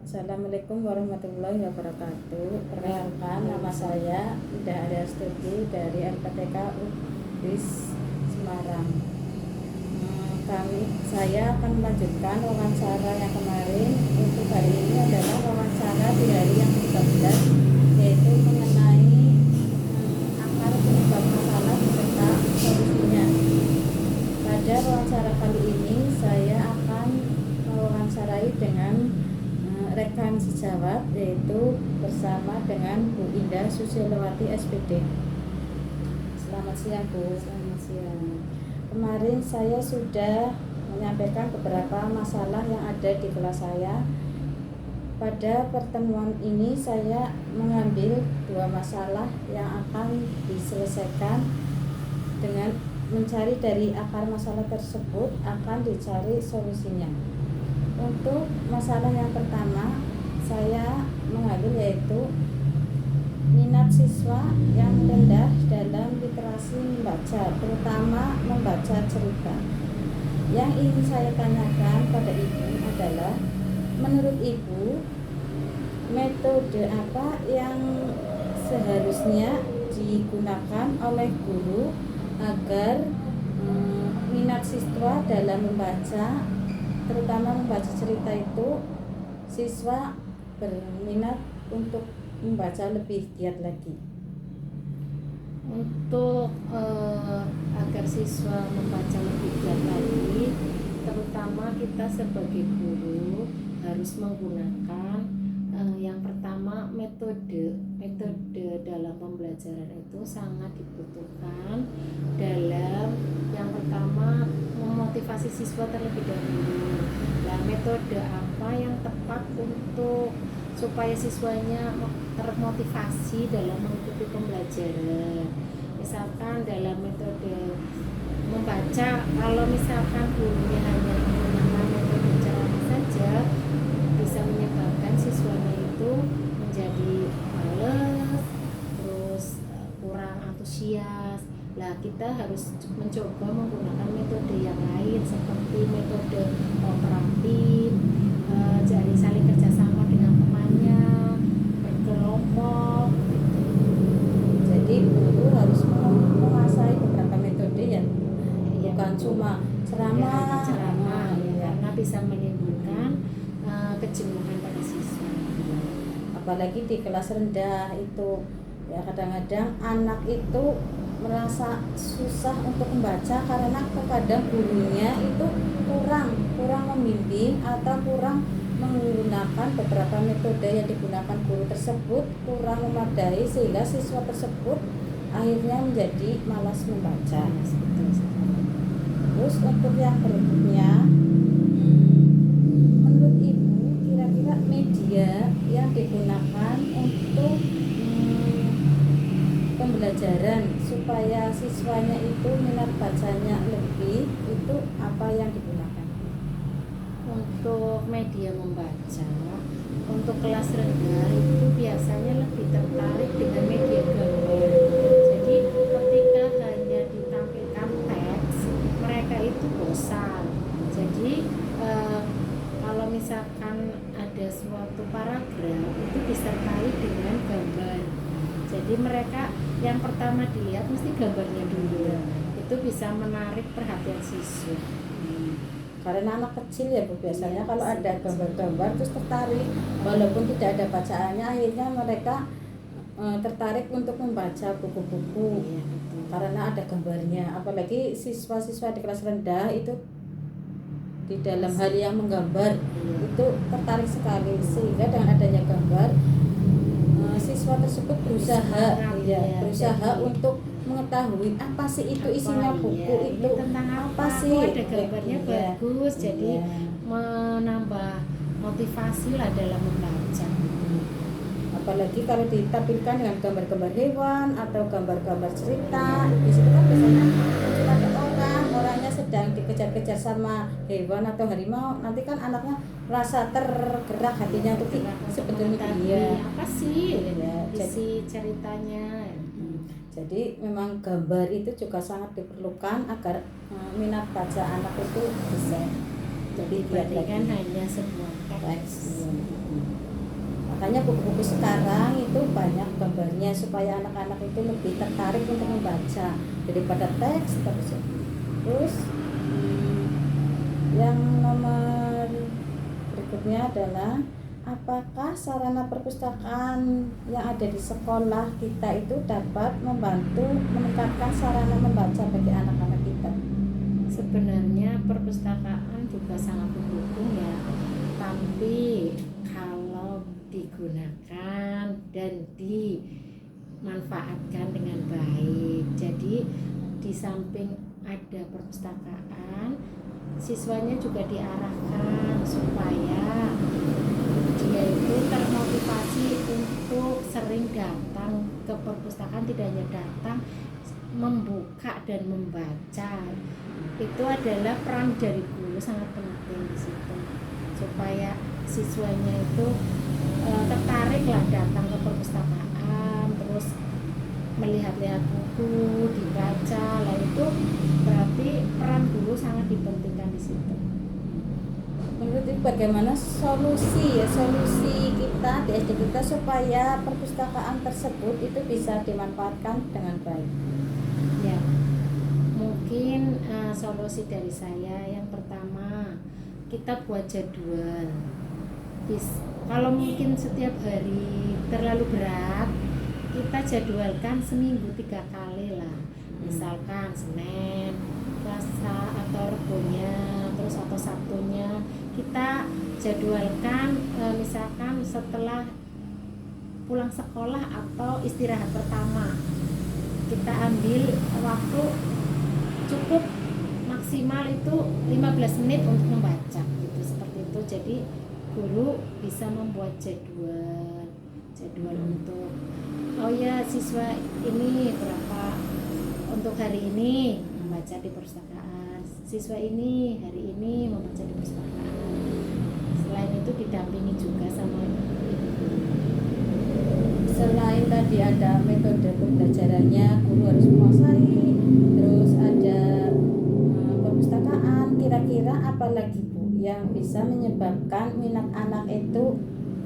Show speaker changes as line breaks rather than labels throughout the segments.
Assalamualaikum warahmatullahi wabarakatuh. Perkenalkan, nama saya Ida Arya Stuti dari LPTK UBIS Semarang. Saya akan melanjutkan wawancara yang kemarin. Untuk hari ini adalah wawancara di hari yang ke-13, yaitu mengenai akar penyebab masalah beserta solusinya. Pada wawancara kali ini saya akan mewawancarai dengan rekan sejawat, yaitu bersama dengan Bu Indah Susilowati SPD. Selamat siang, Bu.
Selamat siang.
Kemarin saya sudah menyampaikan beberapa masalah yang ada di kelas saya. Pada pertemuan ini saya mengambil 2 masalah yang akan diselesaikan dengan mencari dari akar masalah tersebut, akan dicari solusinya. Untuk masalah yang pertama saya mengambil yaitu minat siswa yang rendah dalam literasi membaca, terutama membaca cerita. Yang ingin saya tanyakan pada Ibu adalah, menurut Ibu, metode apa yang seharusnya digunakan oleh guru agar minat siswa dalam membaca, terutama membaca cerita itu, siswa berminat untuk membaca lebih giat lagi.
Untuk agar siswa membaca lebih giat lagi, terutama kita sebagai guru harus menggunakan yang pertama metode dalam pembelajaran itu sangat dibutuhkan dalam yang pertama memotivasi siswa terlebih dahulu. Nah, metode apa yang tepat untuk supaya siswanya termotivasi dalam mengikuti pembelajaran? Misalkan dalam metode membaca, kalau misalkan gurunya hanya menggunakan metode ceramah saja, bisa menyebabkan siswanya itu menjadi malas, terus kurang antusias. Lah, kita harus mencoba menggunakan metode yang lain seperti metode kooperatif, jadi saling kerjasama dengan temannya, berkelompok.
Jadi guru harus menguasai beberapa metode ya, bukan cuma ceramah,
karena bisa menimbulkan kejenuhan pada siswa.
Apalagi di kelas rendah itu ya, kadang-kadang anak itu merasa susah untuk membaca karena terkadang gurunya itu kurang membimbing atau kurang menggunakan beberapa metode yang digunakan guru tersebut, kurang memadai, sehingga siswa tersebut akhirnya menjadi malas membaca. Terus untuk yang berikutnya, menurut Ibu kira-kira media yang digunakan untuk pembelajaran supaya siswanya itu minat bacanya lebih, itu apa yang digunakan?
Untuk media membaca, untuk kelas rendah itu biasanya lebih tertarik dengan media gambar. Jadi ketika hanya ditampilkan teks, mereka itu bosan. Jadi kalau misalkan ada suatu paragraf itu disertai dengan gambar. Jadi mereka yang pertama dilihat mesti gambarnya dulu. Itu bisa menarik perhatian siswa.
Karena anak kecil ya Bu, biasanya kalau ada gambar-gambar terus tertarik, walaupun tidak ada bacaannya, akhirnya mereka tertarik untuk membaca buku-buku karena ada gambarnya. Apalagi siswa-siswa di kelas rendah itu di dalam hal yang menggambar itu tertarik sekali, sehingga dengan adanya gambar siswa tersebut berusaha untuk mengetahui apa sih itu isinya buku itu
tentang apa
sih,
ada gambarnya bagus, jadi menambah motivasi lah dalam membaca.
Apalagi kalau ditampilkan dengan gambar-gambar hewan atau gambar-gambar cerita, di situ kan biasanya muncul ada orangnya sedang dikejar-kejar sama hewan atau harimau, nanti kan anaknya merasa tergerak hatinya untuk sebetulnya
apa sih isi ceritanya.
Jadi memang gambar itu juga sangat diperlukan agar minat baca anak itu bisa. Jadi dia
dibandingkan hanya sebuah teks.
teks. Makanya buku-buku sekarang itu banyak gambarnya supaya anak-anak itu lebih tertarik untuk membaca daripada teks terus. Yang nomor berikutnya adalah apakah sarana perpustakaan yang ada di sekolah kita itu dapat membantu meningkatkan sarana membaca bagi anak-anak kita?
Sebenarnya perpustakaan juga sangat mendukung ya, tapi kalau digunakan dan dimanfaatkan dengan baik. Jadi di samping ada perpustakaan, siswanya juga diarahkan supaya dia itu termotivasi untuk sering datang ke perpustakaan, tidak hanya datang, membuka dan membaca. Itu adalah peran dari guru sangat penting di situ, supaya siswanya itu tertariklah datang ke perpustakaan, terus melihat-lihat buku, dibaca. Lah itu berarti peran guru sangat dipentingkan di situ.
Menurut Ibu bagaimana solusi kita di SD kita supaya perpustakaan tersebut itu bisa dimanfaatkan dengan baik?
Ya, mungkin solusi dari saya yang pertama, kita buat jadwal. Kalau mungkin setiap hari terlalu berat, kita jadwalkan seminggu 3 kali lah. Misalkan Senin, Selasa atau Rebonya, terus atau Sabtunya kita jadwalkan, misalkan setelah pulang sekolah atau istirahat pertama, kita ambil waktu cukup maksimal itu 15 menit untuk membaca gitu, seperti itu. Jadi guru bisa membuat jadwal untuk siswa ini berapa untuk hari ini membaca di perpustakaan, siswa ini hari ini membaca di perpustakaan. Selain itu didampingi juga sama ibu guru.
Selain tadi ada metode pembelajarannya guru harus menguasai, terus ada perpustakaan, kira-kira apa lagi Bu yang bisa menyebabkan minat anak itu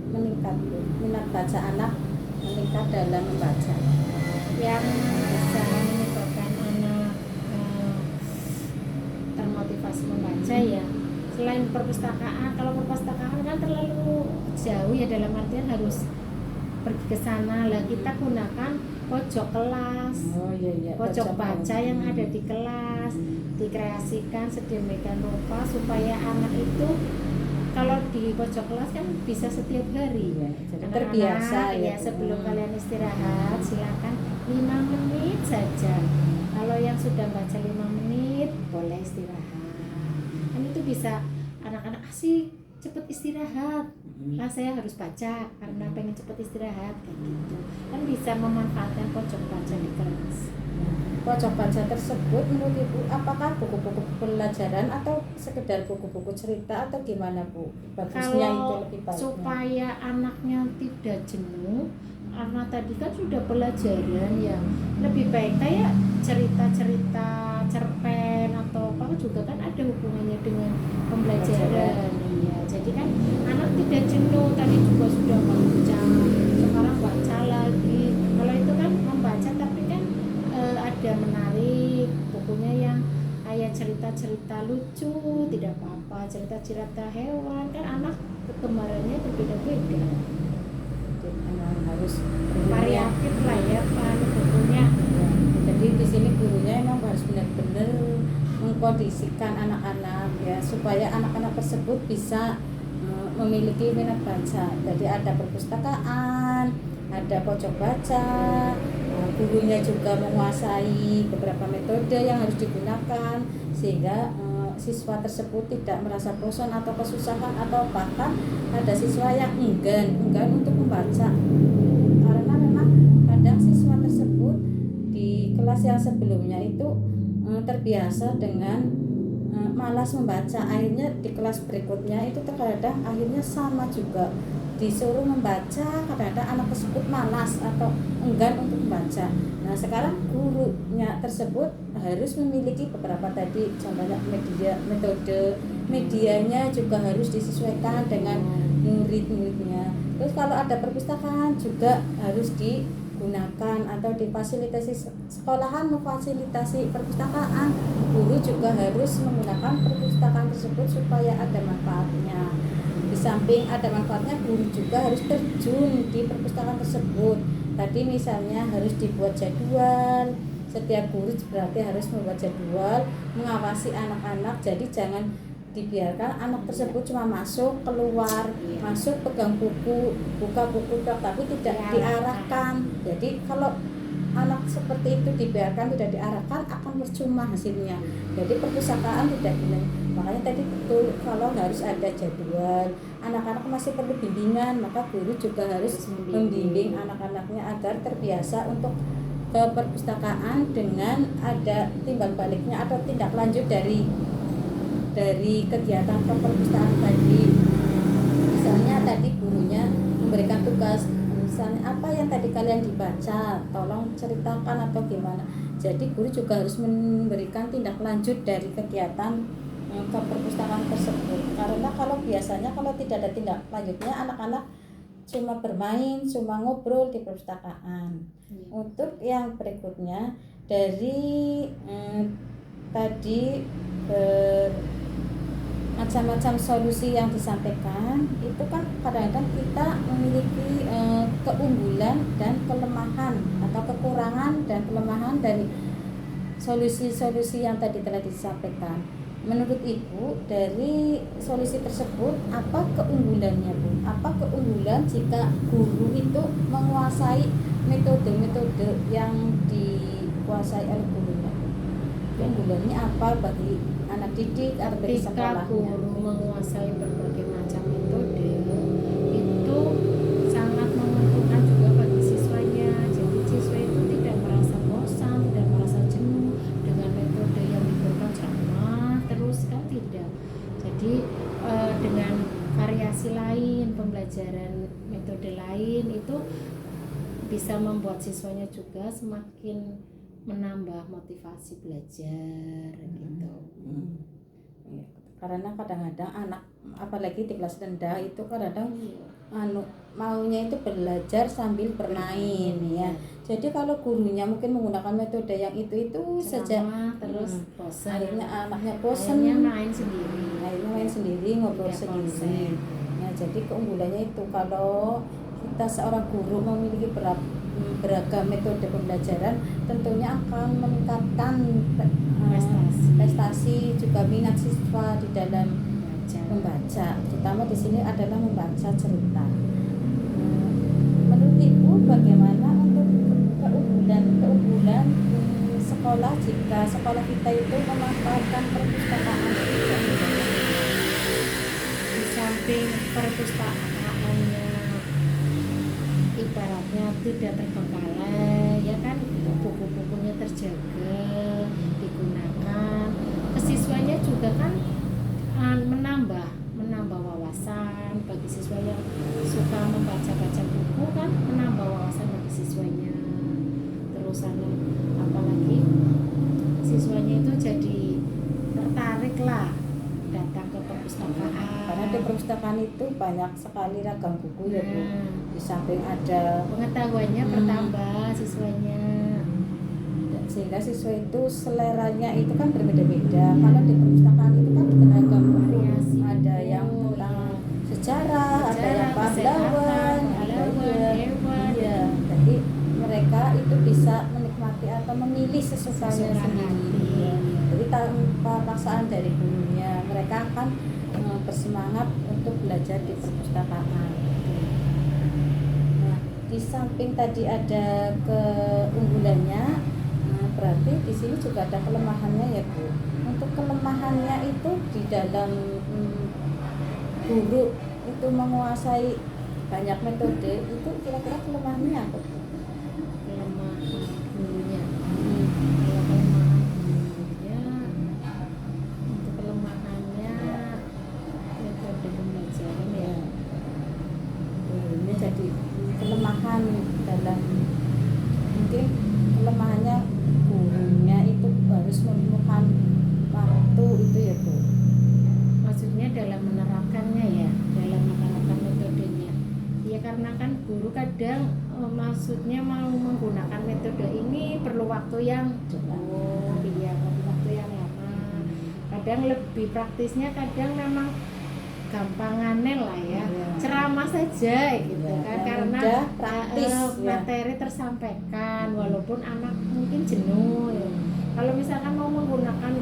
meningkat, minat baca anak meningkat dalam membaca?
Yang bisa menyebabkan anak termotivasi membaca ya, selain perpustakaan. Kalau perpustakaan kan terlalu jauh ya, dalam artian harus pergi ke sana lah, kita gunakan pojok kelas, pojok baca yang ada di kelas, dikreasikan sedemikian rupa supaya anak itu kalau di pojok kelas kan bisa setiap hari
ya, jadi
anak-anak,
terbiasa
ya. Sebelum kalian istirahat silakan 5 menit saja. Kalau yang sudah baca 5 menit boleh istirahat. Kan itu bisa anak-anak asik cepet istirahat. Lah saya harus baca karena pengen cepet istirahat kayak gitu. Kan bisa memanfaatkan pojok baca di kelas.
Pojok baca tersebut menurut Ibu apakah buku-buku pelajaran atau sekedar buku-buku cerita atau gimana Bu? Bagusnya itu
Kalau
lebih baiknya
supaya anaknya tidak jenuh, karena tadi kan sudah pelajaran yang lebih baik kayak cerita-cerita cerpen atau apa juga kan ada hubungannya dengan pembelajaran. Iya, jadi kan anak tidak jenuh, tadi juga sudah baca, sekarang baca lagi. Kalau itu kan membaca tapi kan ada menarik, bukunya yang kayak cerita-cerita lucu, tidak apa-apa, cerita-cerita hewan, kan anak kegemarannya berbeda-beda.
harus
Variatif lah ya Pak bukunya.
Jadi di sini gurunya emang harus benar-benar mengkondisikan anak-anak ya supaya anak-anak tersebut bisa memiliki minat baca. Jadi ada perpustakaan, ada pojok baca, gurunya juga menguasai beberapa metode yang harus digunakan sehingga siswa tersebut tidak merasa bosan atau kesusahan atau bahkan ada siswa yang enggan untuk membaca karena memang kadang siswa tersebut di kelas yang sebelumnya itu terbiasa dengan malas membaca, akhirnya di kelas berikutnya itu terkadang akhirnya sama juga disuruh membaca, kadang-kadang anak tersebut malas atau enggan untuk membaca. Nah sekarang gurunya tersebut harus memiliki beberapa tadi contohnya metode medianya juga harus disesuaikan dengan murid-muridnya. Terus kalau ada perpustakaan juga harus digunakan atau difasilitasi, sekolahan memfasilitasi perpustakaan, guru juga harus menggunakan perpustakaan tersebut supaya ada manfaatnya. Di samping ada manfaatnya, guru juga harus terjun di perpustakaan tersebut. Tadi misalnya harus dibuat jadwal, setiap guru berarti harus membuat jadwal, mengawasi anak-anak. Jadi jangan dibiarkan anak tersebut cuma masuk, keluar, masuk, pegang buku, buka buku, tapi tidak diarahkan. Jadi kalau anak seperti itu dibiarkan tidak diarahkan akan percuma hasilnya. Jadi perpustakaan tidak benar. Makanya tadi betul, kalau harus ada jadwal, anak-anak masih perlu bimbingan, maka guru juga harus membimbing anak-anaknya agar terbiasa untuk ke perpustakaan dengan ada timbal baliknya atau tindak lanjut dari kegiatan ke perpustakaan tadi. Misalnya tadi gurunya memberikan tugas, misalnya apa yang tadi kalian dibaca, tolong ceritakan atau gimana. Jadi guru juga harus memberikan tindak lanjut dari kegiatan ke perpustakaan tersebut. Karena kalau biasanya kalau tidak ada tindak lanjutnya, anak-anak cuma bermain, cuma ngobrol di perpustakaan. Untuk yang berikutnya dari tadi macam-macam solusi yang disampaikan itu kan kadang-kadang kita memiliki keunggulan dan kelemahan atau kekurangan dan kelemahan dari solusi-solusi yang tadi telah disampaikan. Menurut Ibu, dari solusi tersebut apa keunggulannya, Bu? Apa keunggulan jika guru itu menguasai metode-metode yang dikuasai oleh gurunya? Keunggulannya apa bagi anak didik atau bagi sekolahnya?
Ketika guru menguasai berbagai macam metode, itu sangat menguntungkan juga bagi siswanya. Jadi siswa itu tidak merasa bosan, tidak merasa jenuh dengan metode yang diberikan ceramah terus, kan tidak. Jadi dengan variasi lain, pembelajaran metode lain itu bisa membuat siswanya juga semakin menambah motivasi belajar gitu.
Karena kadang-kadang anak apalagi di kelas rendah itu kadang-kadang maunya itu belajar sambil bermain ya. Jadi kalau gurunya mungkin menggunakan metode yang itu saja
terus bosan.
Akhirnya anaknya bosan, akhirnya main sendiri, ngobrol sendiri. Ya, jadi keunggulannya itu kalau kita seorang guru memiliki beragam metode pembelajaran, tentunya akan meningkatkan prestasi juga minat siswa di dalam membaca. Terutama di sini adalah membaca cerita. Menurut Ibu bagaimana untuk keunggulan sekolah jika sekolah kita itu memanfaatkan perpustakaan?
Di samping perpustakaannya ibaratnya tidak terbengkalai, ya kan, buku-bukunya terjaga, digunakan, siswanya juga kan menambah wawasan bagi siswa yang suka membaca buku, kan menambah wawasan bagi siswanya. Terus apalagi siswanya itu jadi tertarik lah datang ke perpustakaan.
Karena di perpustakaan itu banyak sekali ragam buku ya Bu. Di samping ada
pengetahuannya bertambah siswanya.
Sehingga siswa itu seleranya itu kan berbeda-beda. Kalau di perpustakaan itu kan beragam variasi. Ada yang tentang sejarah, ada yang pahlawan, ada
hewan.
Iya. Jadi mereka itu bisa menikmati atau memilih sesukanya sendiri. Jadi tanpa paksaan dari gurunya, mereka akan bersemangat untuk belajar di perpustakaan. Nah, di samping tadi ada keunggulannya, berarti di sini juga ada kelemahannya ya Bu. Untuk kelemahannya itu di dalam guru itu menguasai banyak metode, itu kira-kira kelemahannya apa Bu?
Kelemahan gurunya. Kalau kelemahan gurunya, untuk kelemahannya metode pembelajaran ya.
Ini jadi kelemahan dalam, mungkin kelemahannya gurunya itu harus menemukan waktu itu ya Bu.
Maksudnya guru kadang maksudnya mau menggunakan metode ini perlu waktu yang cukup, iya, perlu waktu yang lama. Kadang lebih praktisnya, kadang memang gampangannya lah ya, ceramah saja gitu kan, karena
mudah, praktis,
materi tersampaikan walaupun anak mungkin jenuh ya. Kalau misalkan mau menggunakan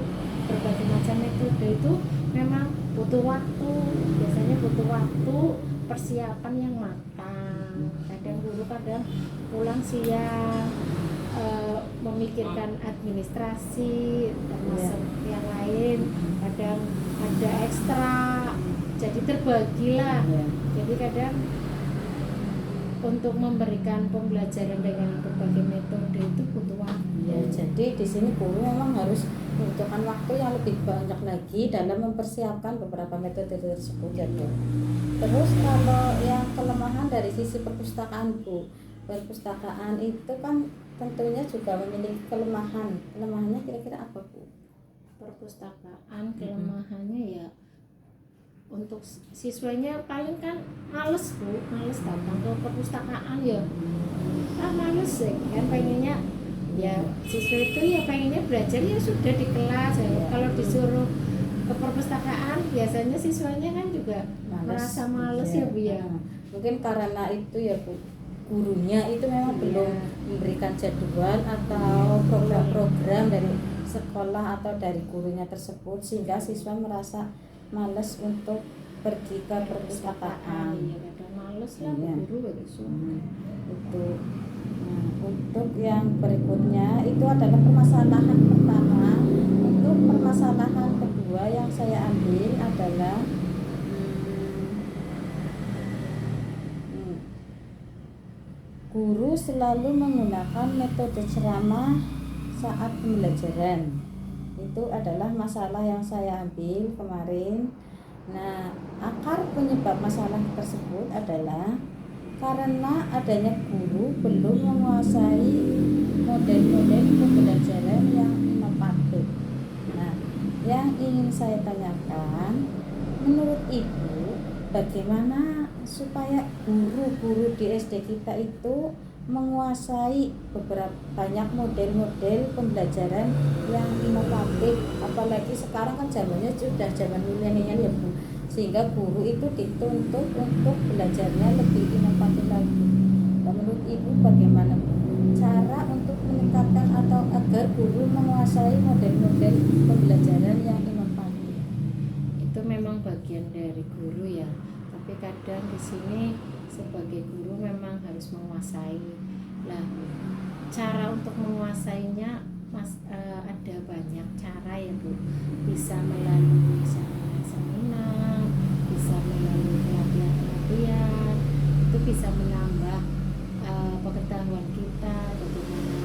berbagai macam metode itu memang butuh waktu, biasanya butuh waktu persiapan yang matang. Kadang guru kadang pulang siang, memikirkan administrasi termasuk yang lain, kadang ada ekstra, jadi terbagilah. Jadi kadang untuk memberikan pembelajaran dengan berbagai metode itu butuh waktu.
Jadi di sini guru memang harus membutuhkan waktu yang lebih banyak lagi dalam mempersiapkan beberapa metode tersebut ya Bu. Terus kalau yang kelemahan dari sisi perpustakaan Bu, perpustakaan itu kan tentunya juga memiliki kelemahan. Kelemahannya kira-kira apa Bu?
Perpustakaan kelemahannya ya untuk siswanya paling kan males Bu, males datang ke perpustakaan ya. Males ya kan, pengennya ya siswa itu ya pengennya belajar ya sudah di kelas ya. Kalau disuruh ke perpustakaan biasanya siswanya kan juga merasa males ya Bu ya.
Mungkin karena itu ya Bu, gurunya itu memang belum memberikan jadwal atau program-program dari sekolah atau dari gurunya tersebut, sehingga siswa merasa malas untuk pergi ke perpustakaan.
Iya, kadang males lah guru itu.
Untuk yang berikutnya itu adalah permasalahan pertama. Untuk permasalahan kedua yang saya ambil adalah guru selalu menggunakan metode ceramah saat pembelajaran. Itu adalah masalah yang saya ambil kemarin. Nah, akar penyebab masalah tersebut adalah karena adanya guru belum menguasai model-model pembelajaran yang inovatif. Nah, yang ingin saya tanyakan, menurut Ibu, bagaimana supaya guru-guru di SD kita itu menguasai beberapa banyak model-model pembelajaran yang inovatif, apalagi sekarang kan zamannya sudah zaman milenial ya Bu, sehingga guru itu dituntut untuk belajarnya lebih inovatif lagi. Menurut Ibu bagaimana cara untuk meningkatkan atau agar guru menguasai model-model pembelajaran yang inovatif?
Itu memang bagian dari guru ya, tapi kadang di sini sebagai guru memang harus menguasai. Lah, cara untuk menguasainya ada banyak cara ya Bu. Bisa melalui seminar, bisa melalui pelatihan-pelatihan. Itu bisa menambah pengetahuan kita, bagaimana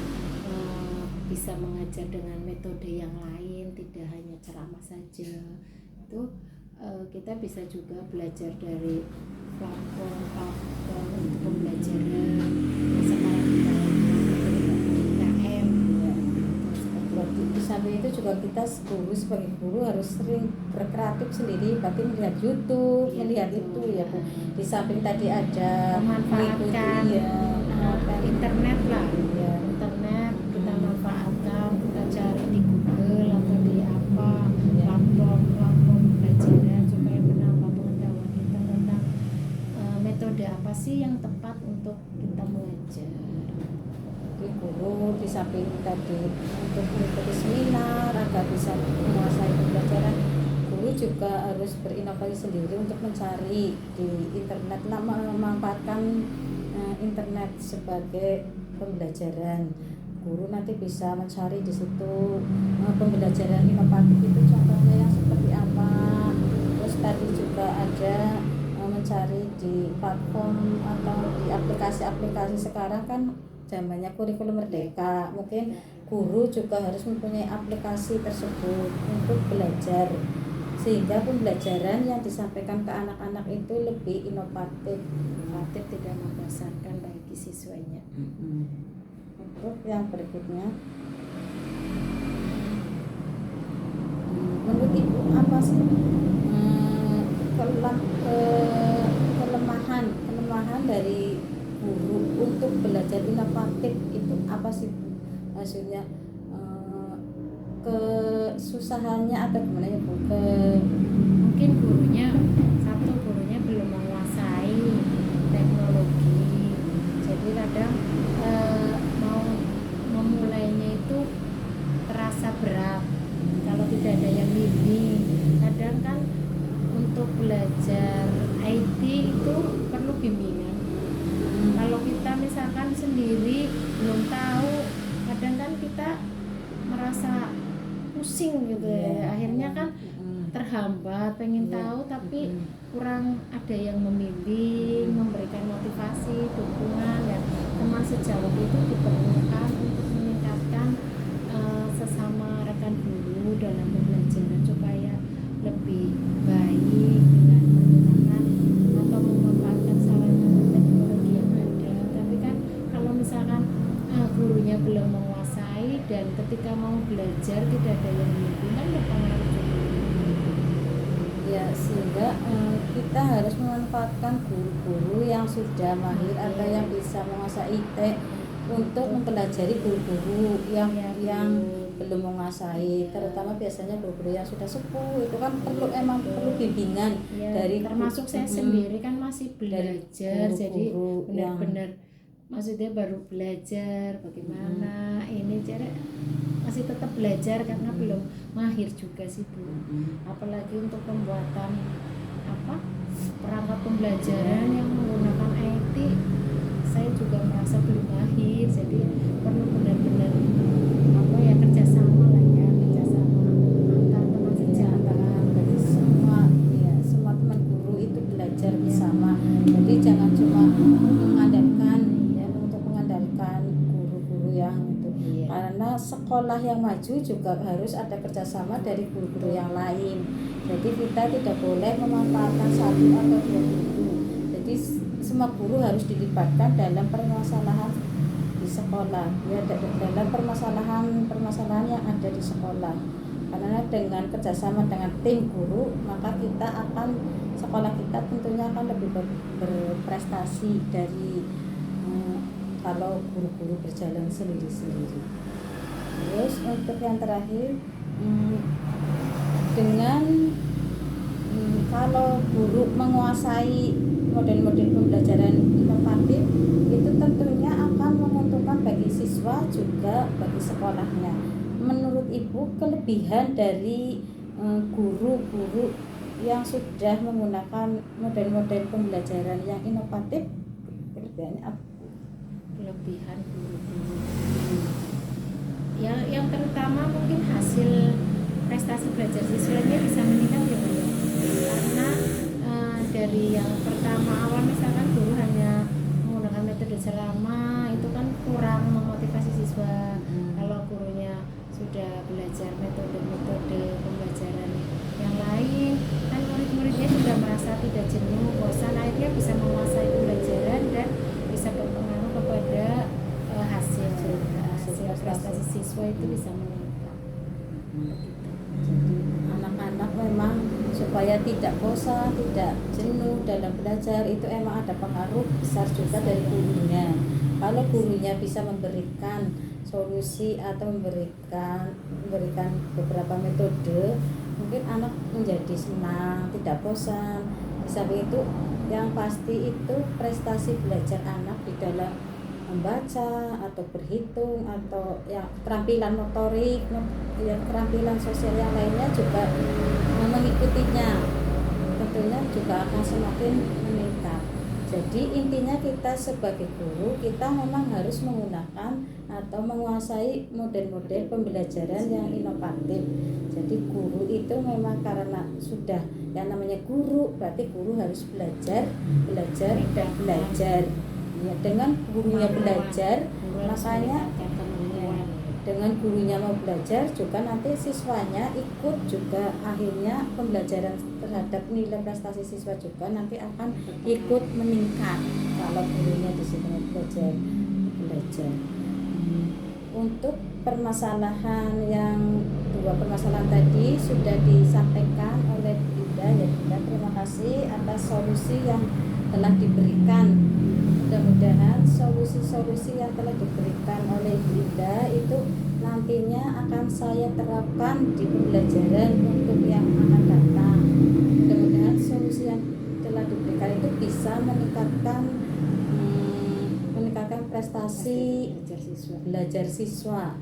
bisa mengajar dengan metode yang lain, tidak hanya ceramah saja. Itu kita bisa juga belajar dari platform untuk pembelajaran sekarang kita KM.
Di samping itu juga kita guru sebagai guru harus sering berkreatif sendiri, berarti melihat YouTube, melihat itu ya Bu. Di samping tadi ada
memanfaatkan internet lah, internet kita manfaatkan, kita cari di Google atau di apa platform pembelajaran supaya menambah pengetahuan kita tentang metode apa sih yang tepat untuk kita mengajar.
Guru di samping tadi untuk mengikuti seminar agar bisa menguasai pembelajaran, guru juga harus berinovasi sendiri untuk mencari di internet, memanfaatkan internet sebagai pembelajaran. Guru nanti bisa mencari di situ pembelajaran inovatif itu contohnya yang seperti apa. Terus tadi juga ada mencari di platform atau di aplikasi-aplikasi sekarang kan zamannya kurikulum merdeka, mungkin guru juga harus mempunyai aplikasi tersebut untuk belajar, sehingga pembelajaran yang disampaikan ke anak-anak itu lebih inovatif,
tidak membosankan bagi siswanya.
Untuk yang berikutnya, menurut Ibu apa sih kelemahan dari guru belajar inovatif itu apa sih Bu? Maksudnya kesusahannya atau gimana ya Bu?
Mungkin gurunya belum menguasai teknologi, jadi kadang mau memulainya itu terasa berat kalau tidak ada yang bimbing. Kadang kan untuk belajar IT itu perlu bimbingan. Kalau kita misalkan sendiri belum tahu, kadang kan kita merasa pusing gitu ya, akhirnya kan terhambat pengen tahu tapi kurang ada yang membimbing, memberikan motivasi, dukungan, dan teman sejawat itu diperlukan untuk meningkatkan sesama rekan guru dalam pembelajaran supaya lebih baik dengan menggunakan atau memanfaatkan sarana teknologi yang ada. Tapi kan kalau misalkan gurunya belum menguasai dan ketika mau belajar tidak ada yang membimbing, kan berpengaruh juga.
Ya, sehingga kita harus memanfaatkan guru-guru yang sudah mahir atau yang bisa menguasai IT untuk mempelajari guru-guru yang belum menguasai, terutama biasanya guru-guru yang sudah sepuh itu kan emang perlu bimbingan dari
termasuk saya sendiri kan masih belajar, jadi
guru-guru
benar-benar maksudnya baru belajar bagaimana ini cara masih tetap belajar karena belum mahir juga sih Bu. Apalagi untuk pembuatan perangkat pembelajaran yang menggunakan IT, saya juga merasa belum mahir, jadi perlu benar-benar kerjasama antar teman sejawat.
Jadi semua teman guru itu belajar bersama, jadi jangan cuma mengandalkan guru-guru yang itu, karena sekolah yang maju juga harus ada kerjasama dari guru-guru yang lain. Jadi kita tidak boleh memanfaatkan satu atau dua guru, jadi semua guru harus dilibatkan dalam permasalahan di sekolah, ya, dalam permasalahan yang ada di sekolah. Karena dengan kerjasama dengan tim guru, maka sekolah kita tentunya akan lebih berprestasi dari kalau guru-guru berjalan sendiri-sendiri. Terus untuk yang terakhir, dengan kalau guru menguasai model-model pembelajaran inovatif, itu tentunya akan menguntungkan bagi siswa juga bagi sekolahnya. Menurut Ibu, kelebihan dari guru-guru yang sudah menggunakan model-model pembelajaran yang inovatif, kelebihannya apa?
Kelebihan guru-guru yang terutama mungkin hasil prestasi belajar siswanya bisa meningkat ya Bu, karena dari yang pertama awal misalkan guru hanya menggunakan metode ceramah, itu kan kurang memotivasi siswa. Kalau gurunya sudah belajar metode-metode pembelajaran yang lain, kan murid-muridnya juga merasa tidak jenuh, bosan, akhirnya bisa menguasai pembelajaran dan bisa berpengaruh kepada hasil prestasi siswa itu bisa meningkat.
Jadi anak-anak memang supaya tidak bosan, tidak jenuh dalam belajar, itu emang ada pengaruh besar juga dari gurunya. Kalau gurunya bisa memberikan solusi atau memberikan beberapa metode, mungkin anak menjadi senang, tidak bosan. Di samping itu, yang pasti itu prestasi belajar anak di dalam membaca atau berhitung atau yang keterampilan motorik, keterampilan sosial yang lainnya juga mengikutinya, tentunya juga akan semakin meningkat. Jadi intinya kita sebagai guru, kita memang harus menggunakan atau menguasai model-model pembelajaran yang inovatif. Jadi guru itu memang karena sudah yang namanya guru, berarti guru harus belajar. Ya, dengan gurunya belajar, makanya dengan gurunya mau belajar juga nanti siswanya ikut juga, akhirnya pembelajaran terhadap nilai prestasi siswa juga nanti akan ikut meningkat kalau gurunya di situ belajar. Untuk permasalahan dua permasalahan tadi sudah disampaikan oleh Dinda, ya Dinda, terima kasih atas solusi yang telah diberikan mudah-mudahan solusi-solusi yang telah diberikan oleh Ibu Indah itu nantinya akan saya terapkan di pembelajaran untuk yang akan datang. Mudah-mudahan solusi yang telah diberikan itu bisa meningkatkan prestasi belajar siswa.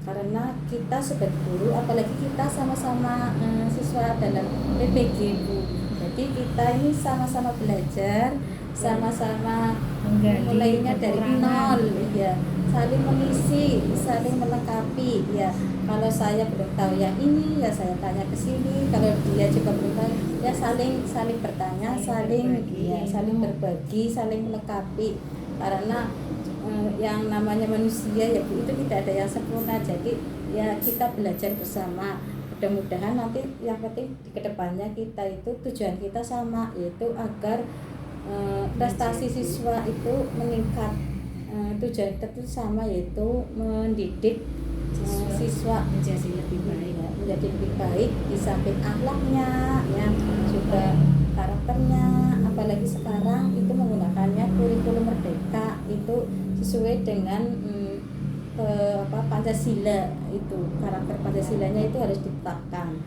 Karena kita sebagai guru, apalagi kita sama-sama siswa dalam PPG Bu. Jadi kita ini sama-sama belajar, sama-sama mulainya dari nol, ya, saling mengisi, saling melengkapi, ya. Kalau saya belum tahu yang ini, ya saya tanya ke sini. Kalau dia juga belum tahu, ya saling bertanya, saling berbagi, saling melengkapi. Karena yang namanya manusia ya Bu, itu tidak ada yang sempurna. Jadi ya kita belajar bersama. Mudah-mudahan nanti yang penting di kedepannya kita itu tujuan kita sama, yaitu agar prestasi siswa itu meningkat. Tujuan kita itu sama, yaitu mendidik siswa
menjadi lebih baik.
Menjadi lebih baik di samping akhlaknya, ya, juga karakternya. Apalagi sekarang itu menggunakannya kurikulum merdeka itu sesuai dengan Pancasila, itu karakter Pancasilanya itu harus ditetapkan.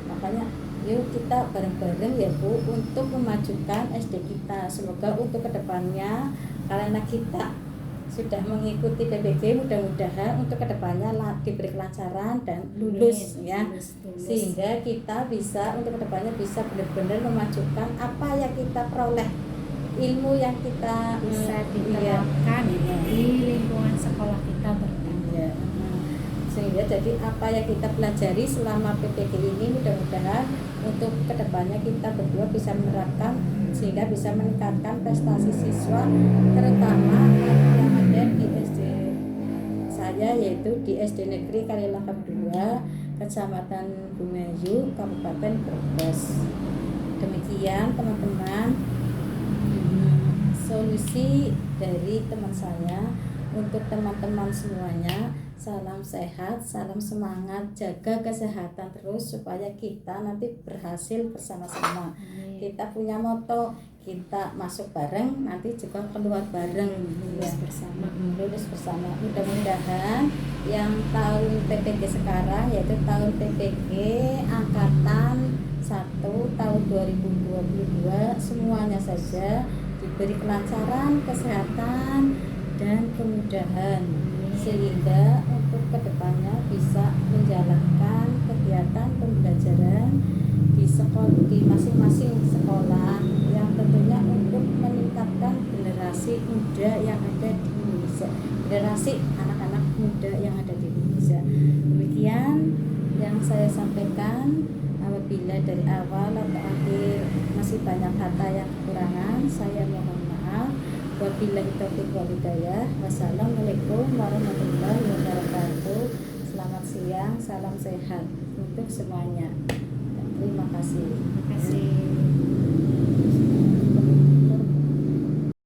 Makanya yuk kita bareng-bareng ya Bu untuk memajukan SD kita. Semoga untuk kedepannya, karena kita sudah mengikuti PPG, mudah-mudahan untuk kedepannya diberi kelancaran dan lulus, ya, sehingga kita bisa untuk kedepannya bisa benar-benar memajukan apa yang kita peroleh, ilmu yang kita
bisa diterapkan di lingkungan sekolah kita
ya. Sehingga jadi apa yang kita pelajari selama PPG ini mudah-mudahan untuk kedepannya kita berdua bisa menerapkan sehingga bisa meningkatkan prestasi siswa, terutama yang ada di SD saya, yaitu di SD Negeri Karilangkap 2 Kecamatan Bumayu, Kabupaten Brebes. Demikian teman-teman solusi dari teman saya untuk teman-teman semuanya. Salam sehat, salam semangat, jaga kesehatan terus supaya kita nanti berhasil bersama-sama. Kita punya moto, kita masuk bareng, nanti juga keluar bareng, lulus bersama. Lulus bersama. Mudah-mudahan yang tahun PPG sekarang, yaitu tahun PPG angkatan 1 tahun 2022, semuanya saja diberi kelancaran, kesehatan, dan kemudahan, sehingga untuk kedepannya bisa menjalankan kegiatan pembelajaran di masing-masing sekolah yang tentunya untuk meningkatkan generasi muda yang ada di Indonesia, generasi anak-anak muda yang ada di Indonesia. Demikian yang saya sampaikan. Apabila dari awal atau akhir masih banyak kata yang kekurangan, saya mohon maaf. Wabillahi taufiq wal hidayah. Wassalamualaikum warahmatullahi wabarakatuh. Selamat siang, salam sehat untuk semuanya. Terima kasih.
Terima kasih.